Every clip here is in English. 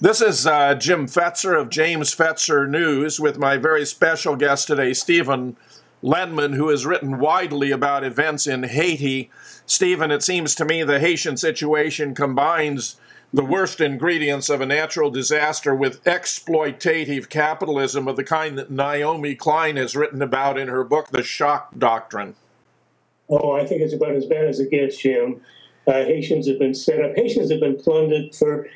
This is Jim Fetzer of James Fetzer News with my very special guest today, Stephen Lendman, who has written widely about events in Haiti. Stephen, it seems to me the Haitian situation combines the worst ingredients of a natural disaster with exploitative capitalism of the kind that Naomi Klein has written about in her book, The Shock Doctrine. Oh, I think it's about as bad as it gets, Jim. Haitians have been set up. Haitians have been plundered for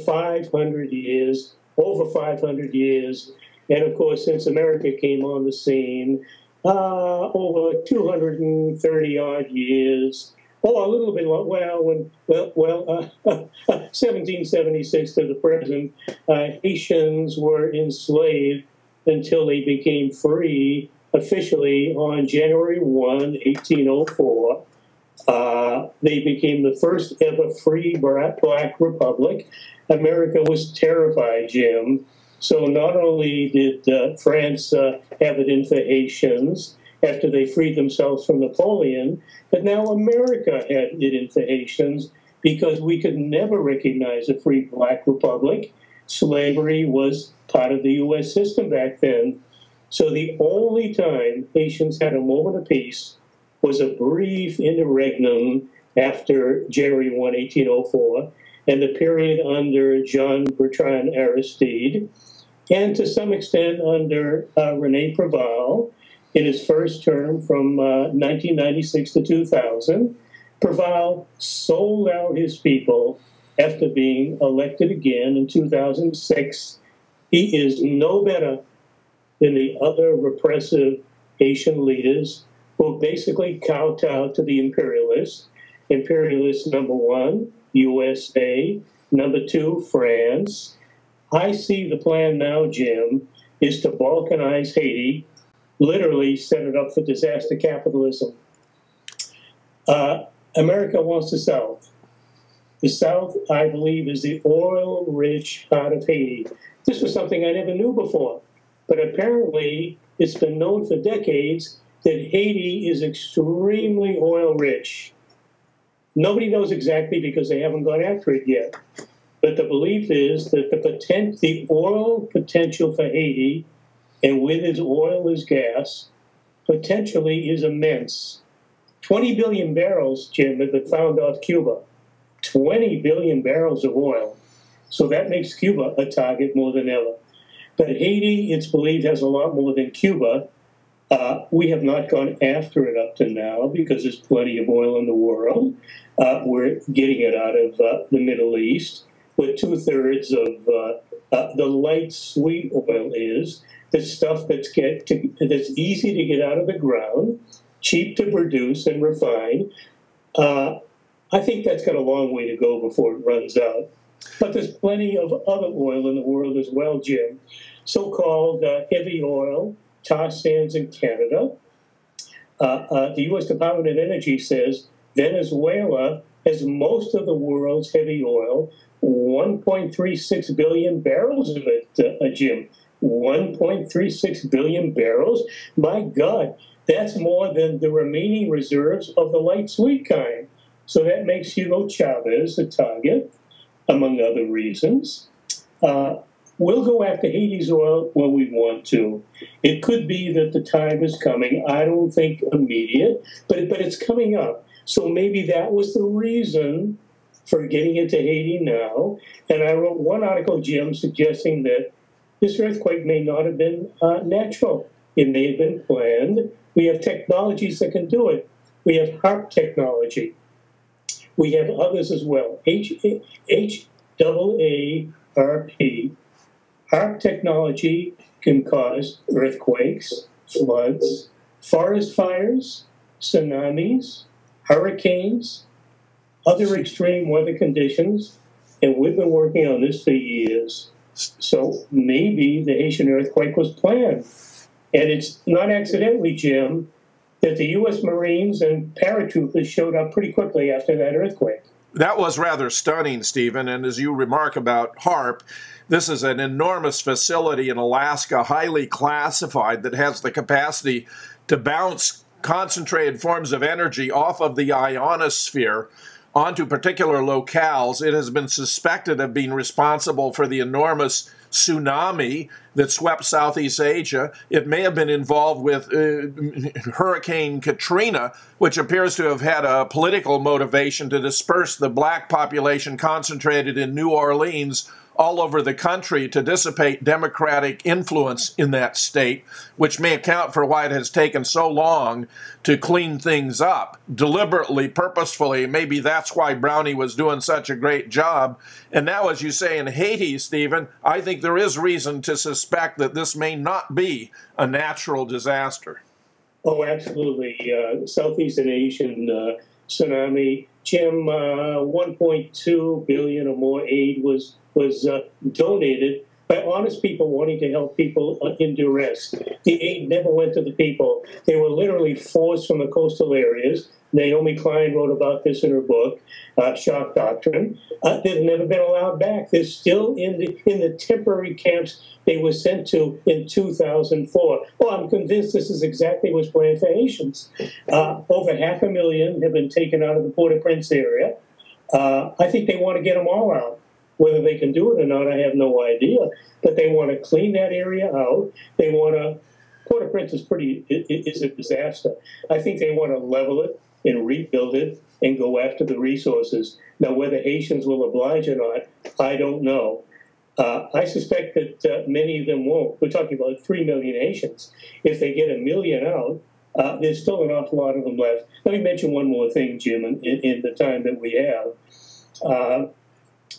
500 years, over 500 years. And of course, since America came on the scene, over 230 odd years. Oh, a little bit, 1776 to the present, Haitians were enslaved until they became free officially on January 1, 1804. They became the first ever free black republic. America was terrified, Jim. So not only did France have it in for Haitians after they freed themselves from Napoleon, but now America had it in for Haitians because we could never recognize a free black republic. Slavery was part of the U.S. system back then. So the only time Haitians had a moment of peace was a brief interregnum after January 1, 1804, and the period under John Bertrand Aristide, and to some extent under René Preval in his first term from 1996 to 2000. Preval sold out his people after being elected again in 2006. He is no better than the other repressive Haitian leaders who basically kowtowed to the imperialists. Imperialist number one, USA. Number two, France. I see the plan now, Jim, is to balkanize Haiti, literally set it up for disaster capitalism. America wants the South. The South, I believe, is the oil-rich part of Haiti. This was something I never knew before, but apparently it's been known for decades that Haiti is extremely oil-rich. Nobody knows exactly because they haven't gone after it yet. But the belief is that the oil potential for Haiti, and with its oil is gas, potentially is immense. 20 billion barrels, Jim, have been found off Cuba. 20 billion barrels of oil. So that makes Cuba a target more than ever. But Haiti, it's believed, has a lot more than Cuba. We have not gone after it up to now because there's plenty of oil in the world. We're getting it out of the Middle East, where 2/3 of the light sweet oil is. The stuff that's easy to get out of the ground, cheap to produce and refine. I think that's got a long way to go before it runs out. But there's plenty of other oil in the world as well, Jim. So-called heavy oil, tar sands in Canada. The U.S. Department of Energy says Venezuela has most of the world's heavy oil, 1.36 billion barrels of it, Jim. 1.36 billion barrels? My God, that's more than the remaining reserves of the light sweet kind. So that makes Hugo Chavez a target, among other reasons. We'll go after Haiti's oil when we want to. It could be that the time is coming. I don't think immediate, but it's coming up. So maybe that was the reason for getting into Haiti now. And I wrote one article, Jim, suggesting that this earthquake may not have been natural. It may have been planned. We have technologies that can do it. We have HAARP technology. We have others as well. HAARP. HAARP technology can cause earthquakes, floods, forest fires, tsunamis, hurricanes, other extreme weather conditions, and we've been working on this for years. So maybe the Haitian earthquake was planned. And it's not accidentally, Jim, that the U.S. Marines and paratroopers showed up pretty quickly after that earthquake. That was rather stunning, Stephen, and as you remark about HAARP, this is an enormous facility in Alaska, highly classified, that has the capacity to bounce concentrated forms of energy off of the ionosphere onto particular locales. It has been suspected of being responsible for the enormous tsunami that swept Southeast Asia. It may have been involved with Hurricane Katrina, which appears to have had a political motivation to disperse the black population concentrated in New Orleans all over the country to dissipate democratic influence in that state, which may account for why it has taken so long to clean things up, deliberately, purposefully. Maybe that's why Brownie was doing such a great job. And now, as you say, in Haiti, Stephen, I think there is reason to suspect that this may not be a natural disaster. Oh, absolutely. Southeastern Asian tsunami. Jim, 1.2 billion or more aid was donated by honest people wanting to help people in duress. The aid never went to the people. They were literally forced from the coastal areas. Naomi Klein wrote about this in her book, Shock Doctrine. They've never been allowed back. They're still in the temporary camps they were sent to in 2004. Well, I'm convinced this is exactly what's planned for Haitians. Over 500,000 have been taken out of the Port-au-Prince area. I think they want to get them all out. Whether they can do it or not, I have no idea. But they want to clean that area out. They want to. Port-au-Prince is a disaster. I think they want to level it and rebuild it and go after the resources. Now, whether Haitians will oblige or not, I don't know. I suspect that many of them won't. We're talking about 3 million Haitians. If they get 1 million out, there's still an awful lot of them left. Let me mention one more thing, Jim, in the time that we have.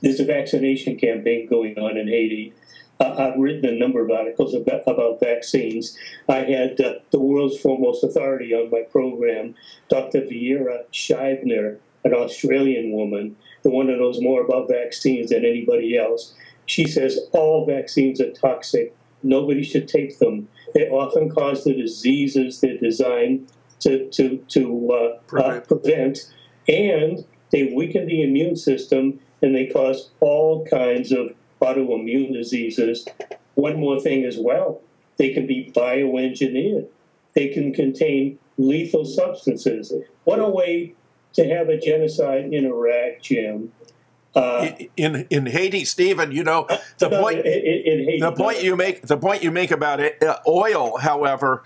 There's a vaccination campaign going on in Haiti. I've written a number of articles about vaccines. I had the world's foremost authority on my program, Dr. Vera Scheibner, an Australian woman, the one that knows more about vaccines than anybody else. She says all vaccines are toxic. Nobody should take them. They often cause the diseases they're designed to prevent, and they weaken the immune system, and they cause all kinds of autoimmune diseases. One more thing as well, they can be bioengineered. They can contain lethal substances. What a way to have a genocide in Iraq, Jim. In Haiti, Stephen, you know, the point you make about oil, however,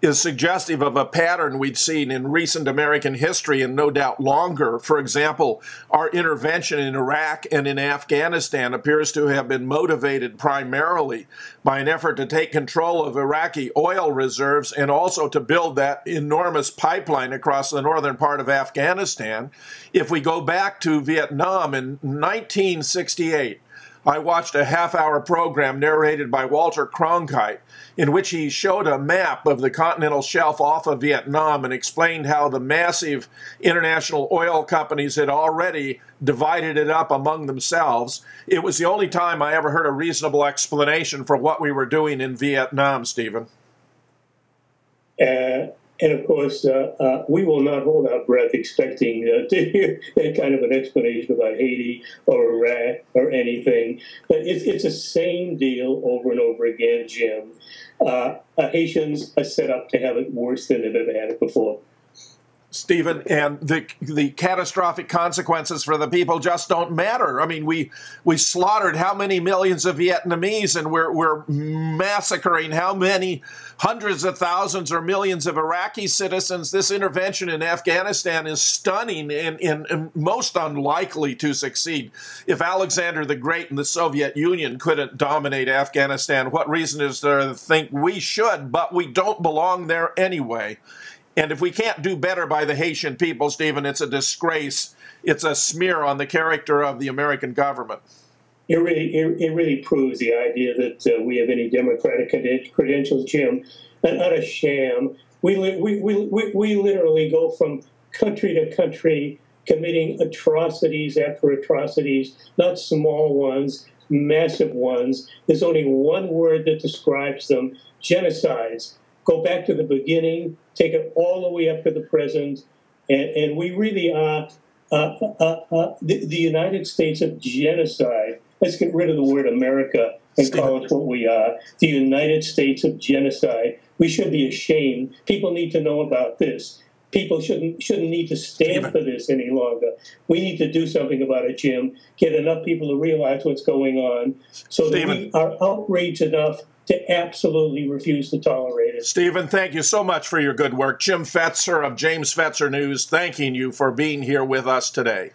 is suggestive of a pattern we'd seen in recent American history and no doubt longer. For example, our intervention in Iraq and in Afghanistan appears to have been motivated primarily by an effort to take control of Iraqi oil reserves and also to build that enormous pipeline across the northern part of Afghanistan. If we go back to Vietnam in 1968, I watched a half-hour program narrated by Walter Cronkite in which he showed a map of the continental shelf off of Vietnam and explained how the massive international oil companies had already divided it up among themselves. It was the only time I ever heard a reasonable explanation for what we were doing in Vietnam, Stephen. And of course, we will not hold our breath expecting to hear that kind of an explanation about Haiti or Iraq or anything. But it's the same deal over and over again, Jim. Haitians are set up to have it worse than they've ever had it before. Stephen, and the catastrophic consequences for the people just don't matter. I mean, we slaughtered how many millions of Vietnamese, and we're massacring how many hundreds of thousands or millions of Iraqi citizens. This intervention in Afghanistan is stunning and most unlikely to succeed. If Alexander the Great and the Soviet Union couldn't dominate Afghanistan, what reason is there to think we should? But we don't belong there anyway. And if we can't do better by the Haitian people, Stephen, it's a disgrace. It's a smear on the character of the American government. It really proves the idea that we have any democratic credentials, Jim. Not a sham. We literally go from country to country committing atrocities after atrocities, not small ones, massive ones. There's only one word that describes them: genocides. Go back to the beginning, take it all the way up to the present, and we really are the United States of genocide. Let's get rid of the word America and call it what we are, the United States of genocide. We should be ashamed. People need to know about this. people shouldn't need to stand for this any longer. We need to do something about it, Jim. Get enough people to realize what's going on so that we are outraged enough to absolutely refuse to tolerate it. Stephen, thank you so much for your good work. Jim Fetzer of James Fetzer News, thanking you for being here with us today.